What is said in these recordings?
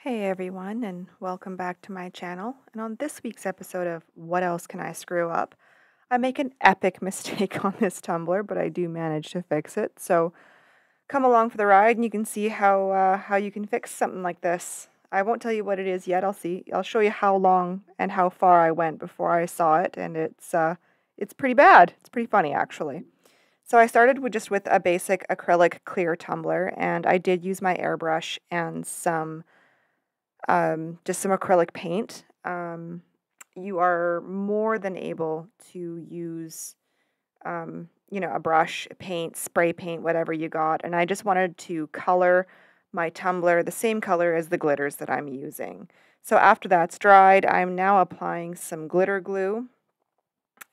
Hey everyone, and welcome back to my channel. And on this week's episode of What Else Can I Screw Up? I make an epic mistake on this tumbler, but I do manage to fix it. So come along for the ride, and you can see how you can fix something like this. I won't tell you what it is yet. I'll show you how long and how far I went before I saw it, and it's pretty bad. It's pretty funny actually. So I started with a basic acrylic clear tumbler, and I did use my airbrush and just some acrylic paint. You are more than able to use, a brush, paint, spray paint, whatever you got. And I just wanted to color my tumbler the same color as the glitters that I'm using. So after that's dried, I'm now applying some glitter glue,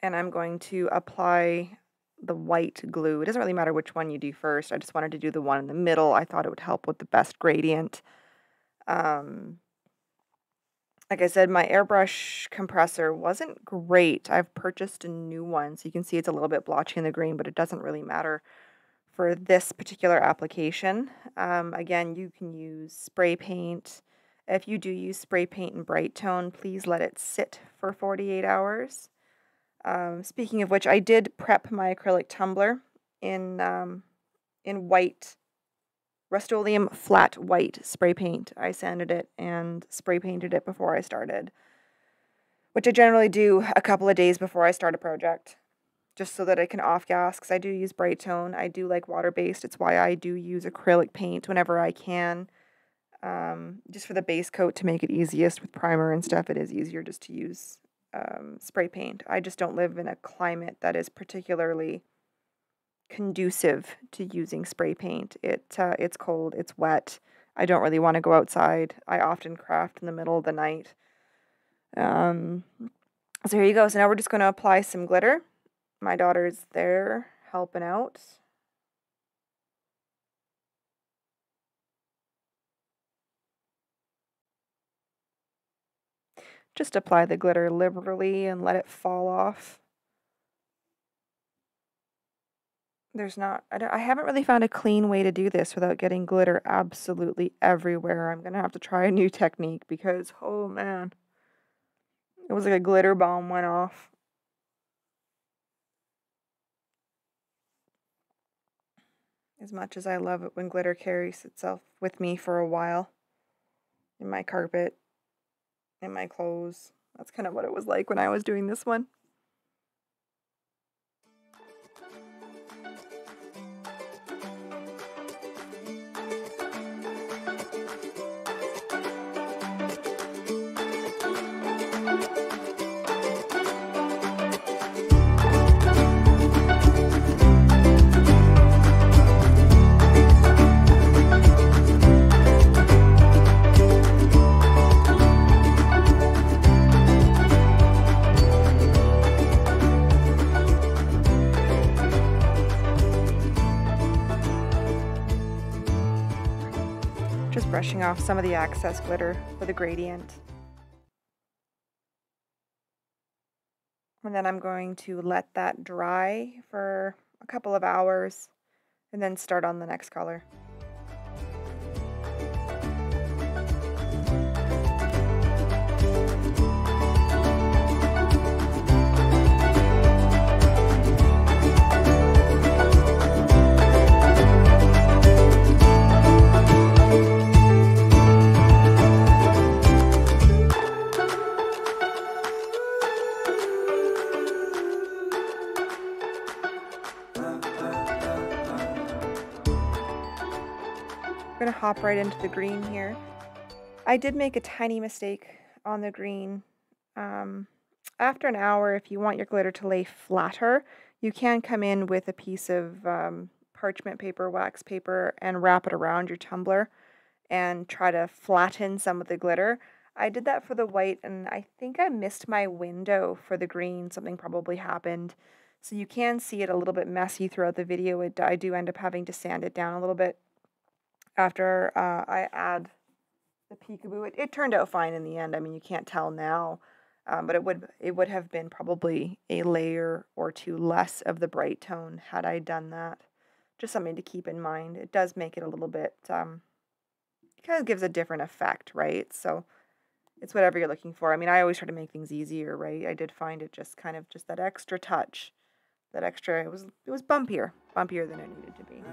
and I'm going to apply the white glue. It doesn't really matter which one you do first. I just wanted to do the one in the middle. I thought it would help with the best gradient. Um, Like I said, my airbrush compressor wasn't great. I've purchased a new one, so you can see it's a little bit blotchy in the green, but it doesn't really matter for this particular application. Again, you can use spray paint. If you do use spray paint in bright tone, please let it sit for 48 hours. Speaking of which, I did prep my acrylic tumbler in white Rust-Oleum flat white spray paint. I sanded it and spray painted it before I started, which I generally do a couple of days before I start a project, just so that I can off-gas, because I do use bright tone. I do like water-based. It's why I do use acrylic paint whenever I can, just for the base coat to make it easiest with primer and stuff. It is easier just to use spray paint. I just don't live in a climate that is particularly conducive to using spray paint. It's cold, it's wet. I don't really want to go outside. I often craft in the middle of the night. So here you go. So now we're just going to apply some glitter. My daughter's there helping out. Just apply the glitter liberally and let it fall off. I haven't really found a clean way to do this without getting glitter absolutely everywhere. I'm going to have to try a new technique because, oh man, it was like a glitter bomb went off. As much as I love it when glitter carries itself with me for a while, in my carpet, in my clothes. That's kind of what it was like when I was doing this one. Just brushing off some of the excess glitter for the gradient. And then I'm going to let that dry for a couple of hours and then start on the next color. I'm going to hop right into the green here. I did make a tiny mistake on the green. After an hour, if you want your glitter to lay flatter, you can come in with a piece of parchment paper, wax paper, and wrap it around your tumbler and try to flatten some of the glitter. I did that for the white, and I think I missed my window for the green. Something probably happened. So you can see it a little bit messy throughout the video. I do end up having to sand it down a little bit after I add the peekaboo. It turned out fine in the end. I mean, you can't tell now, but it would have been probably a layer or two less of the bright tone had I done that. Just something to keep in mind. It does make it a little bit kind of gives a different effect, right? So it's whatever you're looking for. I mean, I always try to make things easier, right? I did find it just kind of just that extra touch, that extra, it was bumpier than it needed to be.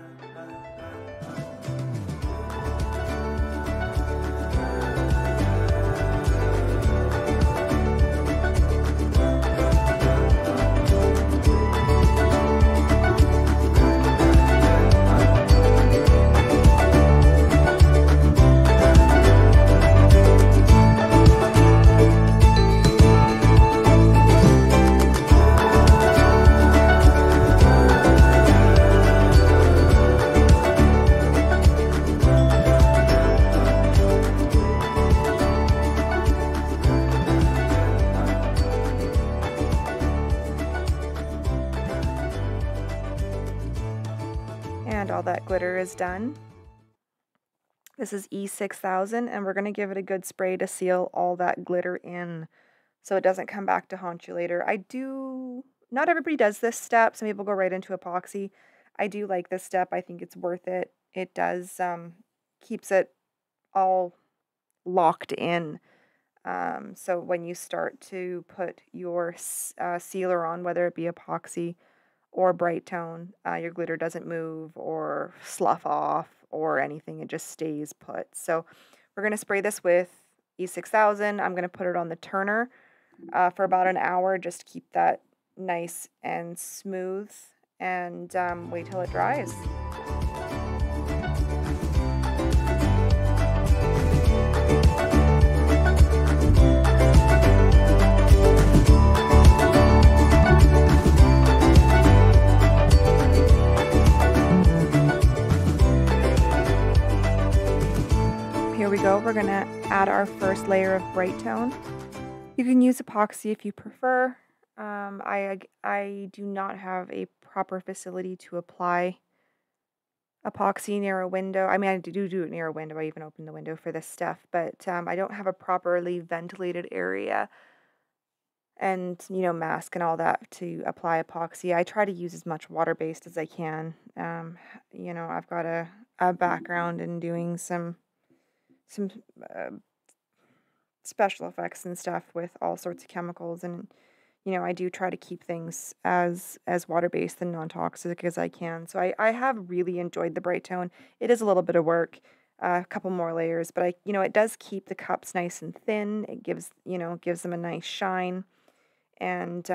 And all that glitter is done. This is E6000, and we're going to give it a good spray to seal all that glitter in so it doesn't come back to haunt you later. Not everybody does this step. Some people go right into epoxy. I do like this step. I think it's worth it. It does, keeps it all locked in. So when you start to put your sealer on, whether it be epoxy or bright tone, your glitter doesn't move or slough off or anything. It just stays put. So we're going to spray this with E6000. I'm going to put it on the turner for about an hour. Just keep that nice and smooth, and wait till it dries. Here we go. We're going to add our first layer of bright tone. You can use epoxy if you prefer. I do not have a proper facility to apply epoxy near a window. I mean, I do it near a window. I even opened the window for this stuff, but I don't have a properly ventilated area and, you know, mask and all that to apply epoxy. I try to use as much water-based as I can. You know, I've got a background in doing some special effects and stuff with all sorts of chemicals, and you know, I do try to keep things as water-based and non-toxic as I can. So I have really enjoyed the bright tone. It is a little bit of work, a couple more layers, but you know, it does keep the cups nice and thin. It gives, you know, gives them a nice shine, and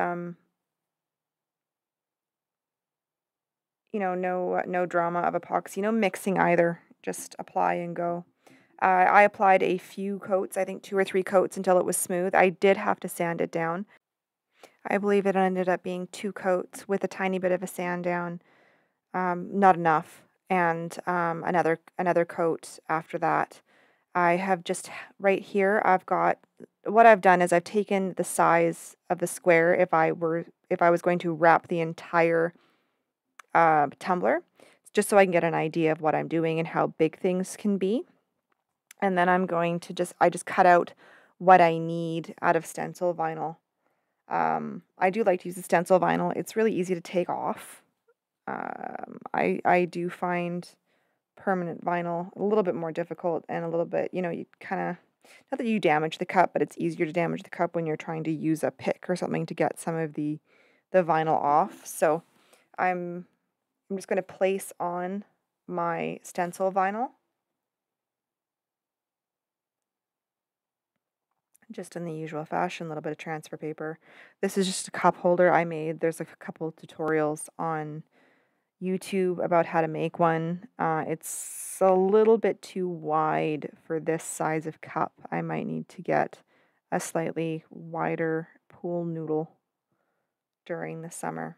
you know, no drama of epoxy, no mixing either. Just apply and go. I applied a few coats, I think 2 or 3 coats until it was smooth. I did have to sand it down. I believe it ended up being 2 coats with a tiny bit of a sand down, not enough, and another coat after that. I have just right here, what I've done is I've taken the size of the square if I was going to wrap the entire tumbler, just so I can get an idea of what I'm doing and how big things can be. And then I'm going to I just cut out what I need out of stencil vinyl. I do like to use the stencil vinyl. It's really easy to take off. I do find permanent vinyl a little bit more difficult and a little bit, you know, you kind of, not that you damage the cup, but it's easier to damage the cup when you're trying to use a pick or something to get some of the vinyl off. So I'm just going to place on my stencil vinyl, just in the usual fashion, a little bit of transfer paper. This is just a cup holder I made. There's like a couple tutorials on YouTube about how to make one. It's a little bit too wide for this size of cup. I might need to get a slightly wider pool noodle during the summer.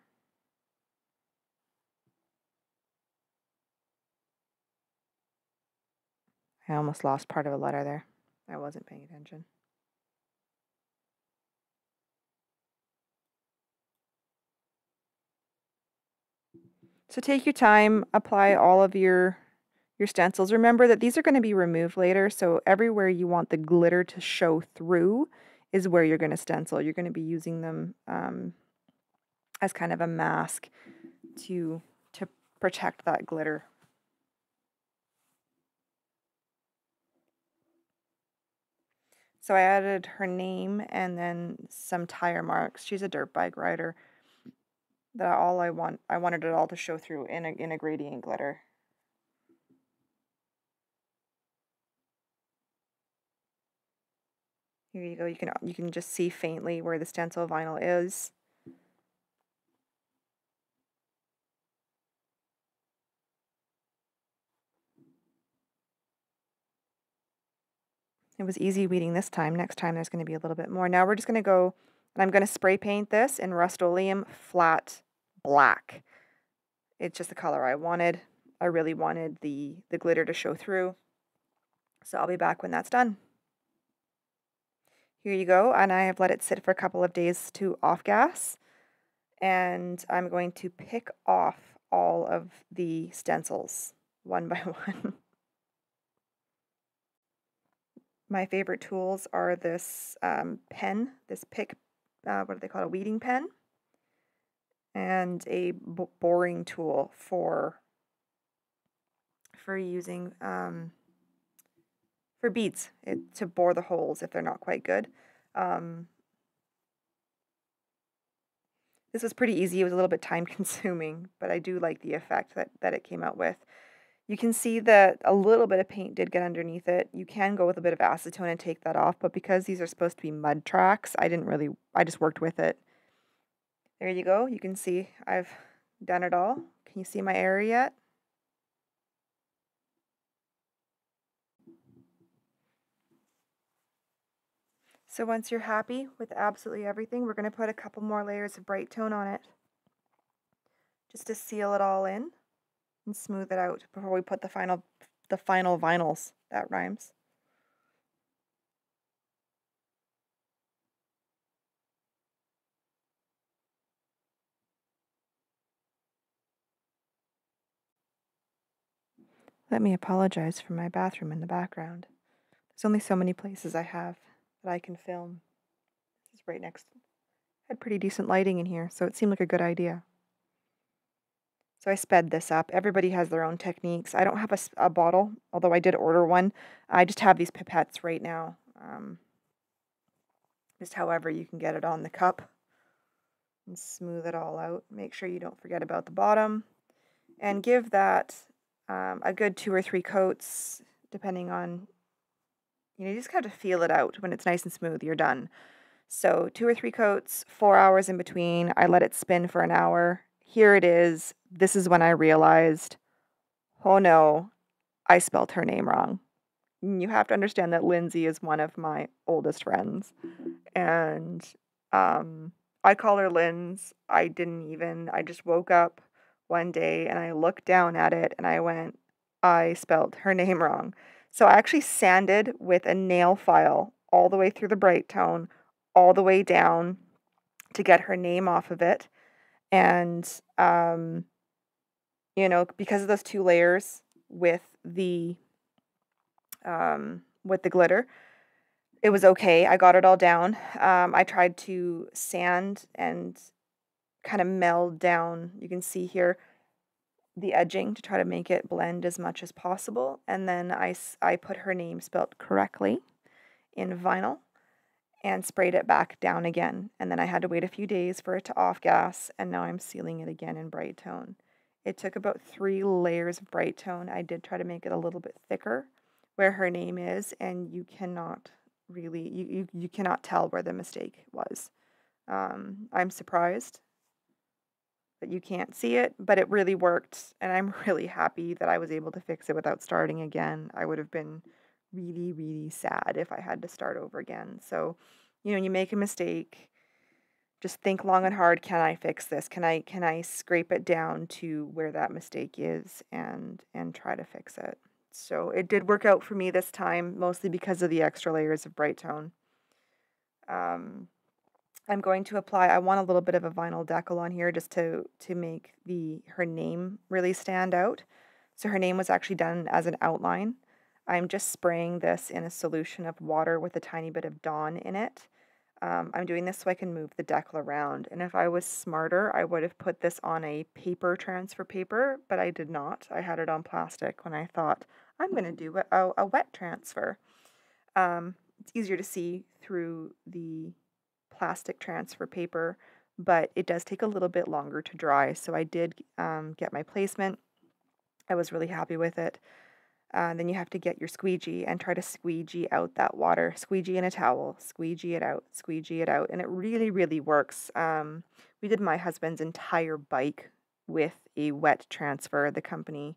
I almost lost part of a letter there. I wasn't paying attention. So take your time, apply all of your stencils. Remember that these are going to be removed later, so everywhere you want the glitter to show through is where you're going to stencil. You're going to be using them as kind of a mask to protect that glitter. So I added her name and then some tire marks. She's a dirt bike rider. I wanted it all to show through in a gradient glitter. Here you go. You can just see faintly where the stencil vinyl is. It was easy weeding this time. Next time there's going to be a little bit more. Now we're just going to go, and I'm going to spray paint this in Rust-Oleum flat black. It's just the color I wanted. I really wanted the glitter to show through. So I'll be back when that's done. Here you go, and I have let it sit for a couple of days to off gas. And I'm going to pick off all of the stencils one by one. My favorite tools are this pen, this pick, what do they call it, a weeding pen, and a boring tool for using for beads, to bore the holes if they're not quite good. This was pretty easy. It was a little bit time consuming, but I do like the effect that it came out with. You can see that a little bit of paint did get underneath it. You can go with a bit of acetone and take that off, but because these are supposed to be mud tracks, I just worked with it. There you go. You can see I've done it all. Can you see my error yet? So once you're happy with absolutely everything, we're going to put a couple more layers of brite tone on it, just to seal it all in and smooth it out before we put the final vinyls. That rhymes. Let me apologize for my bathroom in the background. There's only so many places I have that I can film. This is right next. Had pretty decent lighting in here, so it seemed like a good idea. So I sped this up. Everybody has their own techniques. I don't have a bottle, although I did order one. I just have these pipettes right now. Just however you can get it on the cup. And smooth it all out. Make sure you don't forget about the bottom. And give that a good 2 or 3 coats, depending on, you just have to feel it out. When it's nice and smooth, you're done. So 2 or 3 coats, 4 hours in between. I let it spin for an hour. Here it is. This is when I realized, oh no, I spelled her name wrong. You have to understand that Lindsay is one of my oldest friends. And I call her Linz. I just woke up one day and I looked down at it and I went, I spelled her name wrong. So I actually sanded with a nail file all the way through the brite tone, all the way down to get her name off of it. And, because of those 2 layers with the glitter, it was okay. I got it all down. I tried to sand and kind of meld down, you can see here, the edging to try to make it blend as much as possible. And then I put her name spelled correctly in vinyl and sprayed it back down again. And then I had to wait a few days for it to off gas, and now I'm sealing it again in brite tone. It took about 3 layers of brite tone. I did try to make it a little bit thicker where her name is, and you cannot really, you cannot tell where the mistake was. I'm surprised that you can't see it, but it really worked, and I'm really happy that I was able to fix it without starting again. I would have been really, really sad if I had to start over again. So, you make a mistake, just think long and hard, can I fix this? Can I scrape it down to where that mistake is and try to fix it? So it did work out for me this time, mostly because of the extra layers of brite tone. I'm going to apply, I want a little bit of a vinyl decal on here just to make her name really stand out. So her name was actually done as an outline. I'm just spraying this in a solution of water with a tiny bit of Dawn in it. I'm doing this so I can move the decal around. And if I was smarter, I would have put this on a paper transfer paper, but I did not. I had it on plastic when I thought, I'm going to do a wet transfer. it's easier to see through the plastic transfer paper, but it does take a little bit longer to dry. So I did get my placement. I was really happy with it. Then you have to get your squeegee and try to squeegee out that water. Squeegee in a towel, squeegee it out, and it really, really works. We did my husband's entire bike with a wet transfer. The company's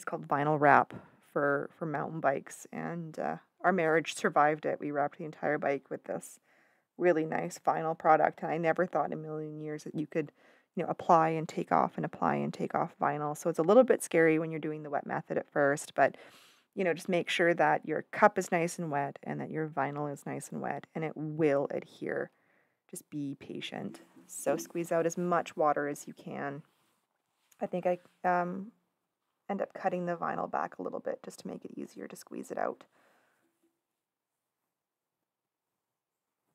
called Vinyl Wrap for mountain bikes, and our marriage survived it. We wrapped the entire bike with this really nice vinyl product, and I never thought in a million years that you could, apply and take off and apply and take off vinyl. So it's a little bit scary when you're doing the wet method at first, but just make sure that your cup is nice and wet and that your vinyl is nice and wet, and it will adhere. Just be patient. So squeeze out as much water as you can. I think I end up cutting the vinyl back a little bit just to make it easier to squeeze it out.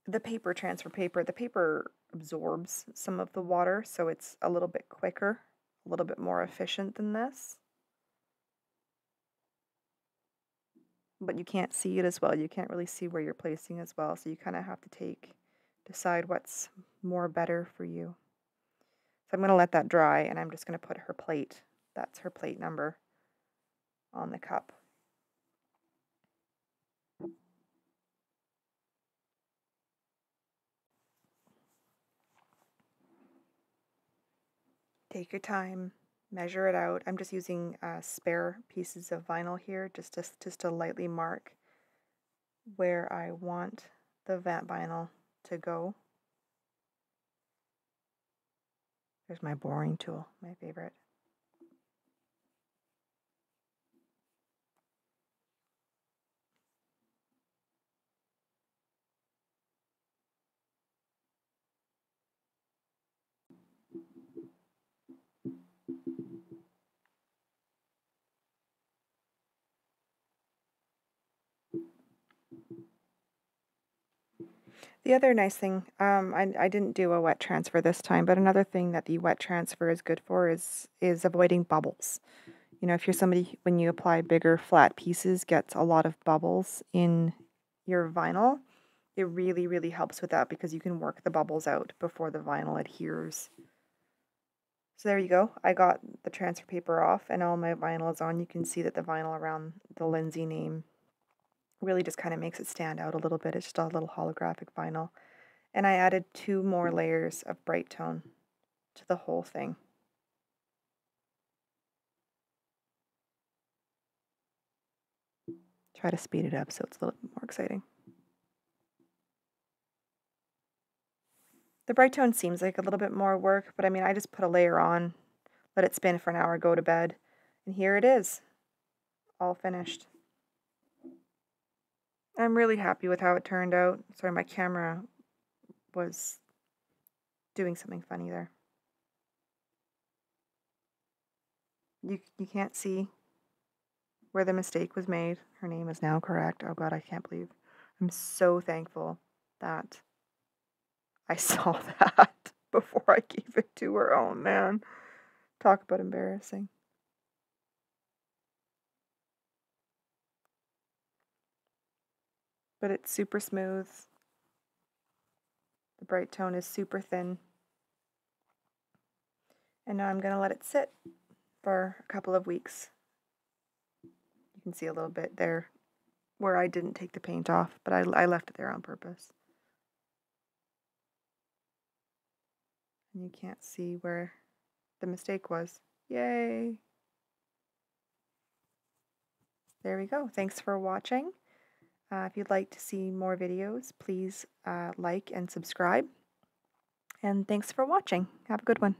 The paper absorbs some of the water, so it's a little bit quicker, a little bit more efficient than this. But you can't see it as well. You can't really see where you're placing as well, so you kind of have to decide what's more better for you. So I'm going to let that dry, and I'm just going to put her plate, that's her plate number, on the cup. Take your time, measure it out. I'm just using spare pieces of vinyl here just to lightly mark where I want the vent vinyl to go. There's my boring tool, my favorite. The other nice thing, I didn't do a wet transfer this time, but another thing that the wet transfer is good for is avoiding bubbles. If you're somebody, when you apply bigger flat pieces, gets a lot of bubbles in your vinyl, it really, really helps with that because you can work the bubbles out before the vinyl adheres. So there you go. I got the transfer paper off and all my vinyl is on. You can see that the vinyl around the Lindsay name really just kind of makes it stand out a little bit. It's just a little holographic vinyl. And I added 2 more layers of bright tone to the whole thing. Try to speed it up so it's a little bit more exciting. The bright tone seems like a little bit more work, but I mean, I just put a layer on, let it spin for an hour, go to bed, and here it is, all finished. I'm really happy with how it turned out. Sorry, my camera was doing something funny there. You can't see where the mistake was made. Her name is now correct. Oh God, I can't believe. I'm so thankful that I saw that before I gave it to her. Oh man, talk about embarrassing. But it's super smooth. The bright tone is super thin. And now I'm going to let it sit for a couple of weeks. You can see a little bit there where I didn't take the paint off, but I left it there on purpose. And you can't see where the mistake was. Yay! There we go. Thanks for watching. If you'd like to see more videos, please like and subscribe. And thanks for watching. Have a good one.